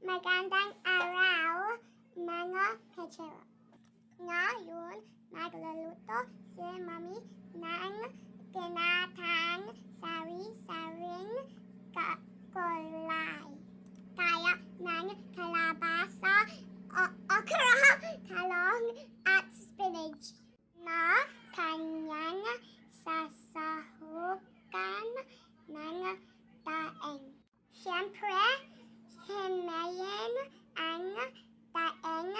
Magandang araw, mga kachero. Ngayon, magluluto si Mami ng ginatang sari-saring kulay. Kaya ng kalabasa, okra, talong, at spinach na kanyang sasahukan ng daing. Siyempre, himayin ang daing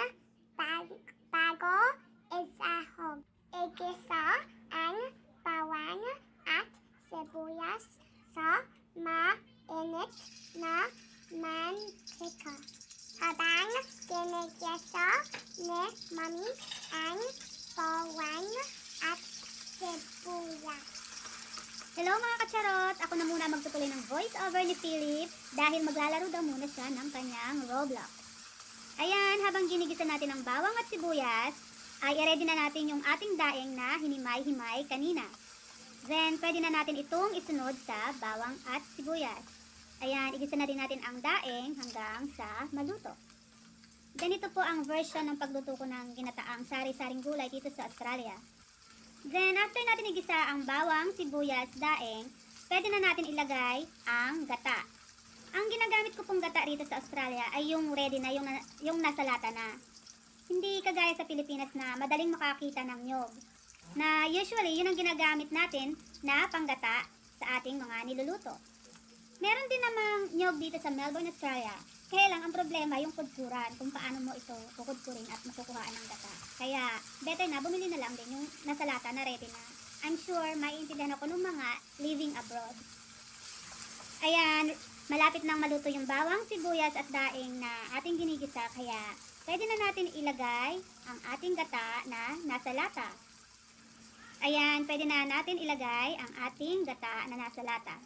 bago isahog. Igisa ang bawang at sibuyas sa mainit na mantika. Habang ginigisa ni Mami ang bawang at sibuyas. Hello mga kacharot! Ako na muna magtutuloy ng voice over ni Philip dahil maglalaro daw muna siya ng kanyang Roblox. Ayan, habang ginigisa natin ang bawang at sibuyas, ay i-ready na natin yung ating daing na hinimay-himay kanina. Then, pwede na natin itong isunod sa bawang at sibuyas. Ayan, igisa na din natin ang daing hanggang sa maluto. Ganito po ang version ng pagluto ko ng ginataang sari-saring gulay dito sa Australia. Then, after natin igisa ang bawang, sibuyas, daing, pwede na natin ilagay ang gata. Ang ginagamit ko pong gata rito sa Australia ay yung ready na, yung nasa lata na. Hindi kagaya sa Pilipinas na madaling makakita ng nyog. Na usually, yun ang ginagamit natin na panggata sa ating mga niluluto. Meron din namang nyog dito sa Melbourne, Australia. Kaya lang, ang problema yung kudkuran, kung paano mo ito kukudkurin at makukuhaan ng gata. Kaya, better na, bumili na lang din yung nasa lata na ready na. I'm sure, maiintindihan ako ng mga living abroad. Ayan, malapit nang maluto yung bawang, sibuyas at daing na ating ginigisa. Kaya, pwede na natin ilagay ang ating gata na nasa lata. Ayan, pwede na natin ilagay ang ating gata na nasa lata.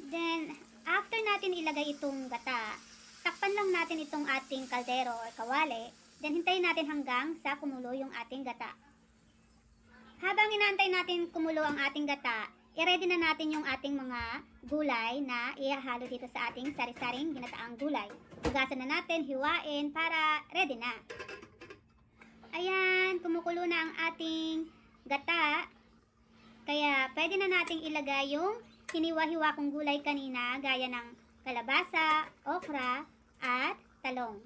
Then, after natin ilagay itong gata, takpan lang natin itong ating kaldero o kawali, then hintayin natin hanggang sa kumulo yung ating gata. Habang inaantay natin kumulo ang ating gata, i-ready na natin yung ating mga gulay na ihahalo dito sa ating sari-saring ginataang gulay. Hugasan na natin, hiwain para ready na. Ayan, kumukulo na ang ating gata. Kaya pwede na nating ilagay yung hiniwa-hiwa kong gulay kanina gaya ng kalabasa, okra, at talong.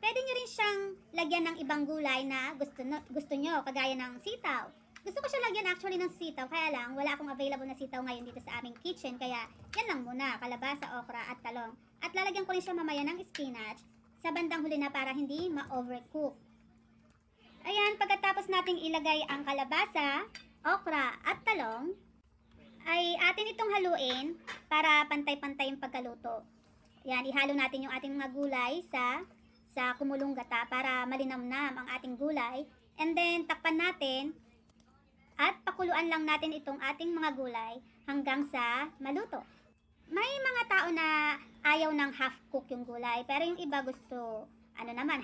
Pwede nyo rin siyang lagyan ng ibang gulay na gusto nyo, kagaya ng sitaw. Gusto ko siya lagyan actually ng sitaw, kaya lang wala akong available na sitaw ngayon dito sa aming kitchen, kaya yan lang muna, kalabasa, okra, at talong. At lalagyan ko rin siya mamaya ng spinach sa bandang huli na para hindi ma-overcook. Ayan, pagkatapos nating ilagay ang kalabasa, okra, at talong, ay atin itong haluin para pantay-pantay yung pagkaluto. Yan, ihalo natin yung ating mga gulay sa kumulong gata para malinamnam ang ating gulay. And then, takpan natin at pakuluan lang natin itong ating mga gulay hanggang sa maluto. May mga tao na ayaw ng half-cook yung gulay, pero yung iba gusto,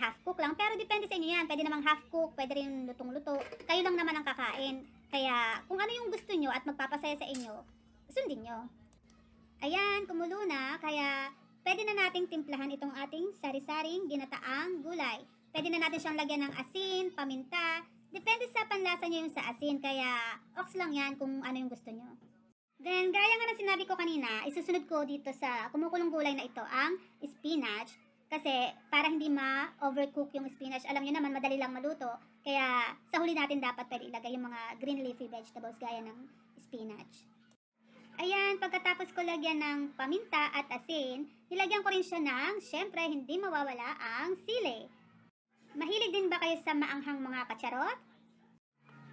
half-cook lang. Pero depende sa inyo yan. Pwede namang half-cook, pwede rin lutong-luto. Kayo lang naman ang kakain. Kaya, kung ano yung gusto nyo at magpapasaya sa inyo, sundin nyo. Ayan, kumulo na. Kaya, pwede na nating timplahan itong ating sari-saring ginataang gulay. Pwede na natin siyang lagyan ng asin, paminta. Depende sa panlasa nyo yung sa asin. Kaya, ox lang yan kung ano yung gusto nyo. Then, gaya nga ng sinabi ko kanina, isusunod ko dito sa kumukulong gulay na ito ang spinach. Kasi, para hindi ma-overcook yung spinach, alam nyo naman, madali lang maluto. Kaya, sa huli natin dapat pwede ilagay yung mga green leafy vegetables gaya ng spinach. Ayan, pagkatapos ko lagyan ng paminta at asin, nilagyan ko rin siya ng, syempre, hindi mawawala ang sili. Mahilig din ba kayo sa maanghang mga kacharot?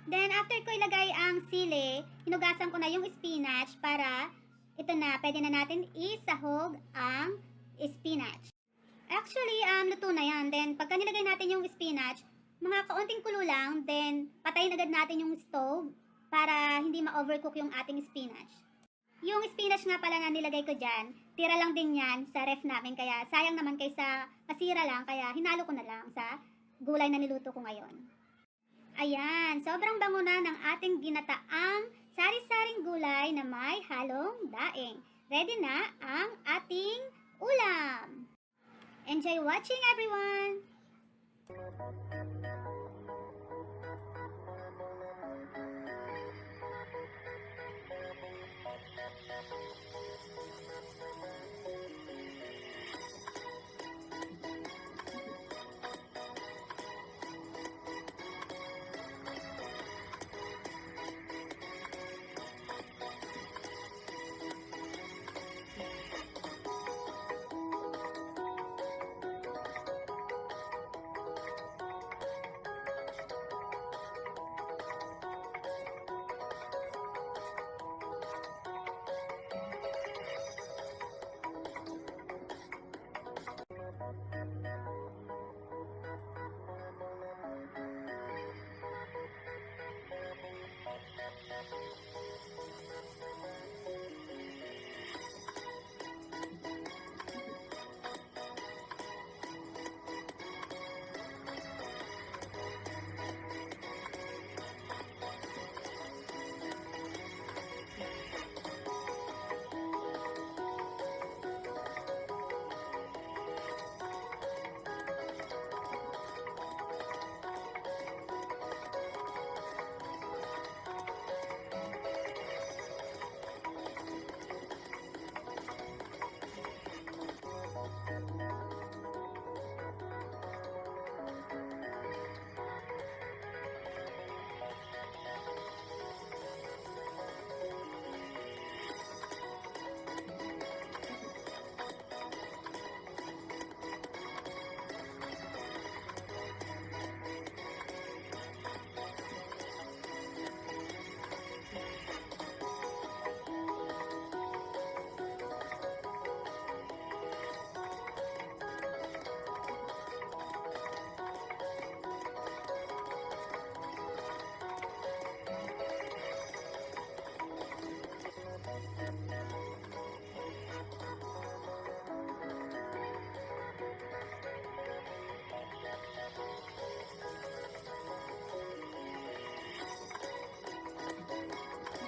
Then, after ko ilagay ang sili, hinugasan ko na yung spinach para ito na, pwede na natin isahog ang spinach. Actually, luto na yan. Then, pagka nilagay natin yung spinach, mga kaunting kulo lang, then patayin agad natin yung stove para hindi ma-overcook yung ating spinach. Yung spinach nga pala na nilagay ko dyan, tira lang din yan sa ref namin, kaya sayang naman kaysa masira lang, kaya hinalo ko na lang sa gulay na niluto ko ngayon. Ayan, sobrang bango na ng ating ginataang sari-saring gulay na may halong daing. Ready na ang ating ulam! Enjoy watching, everyone!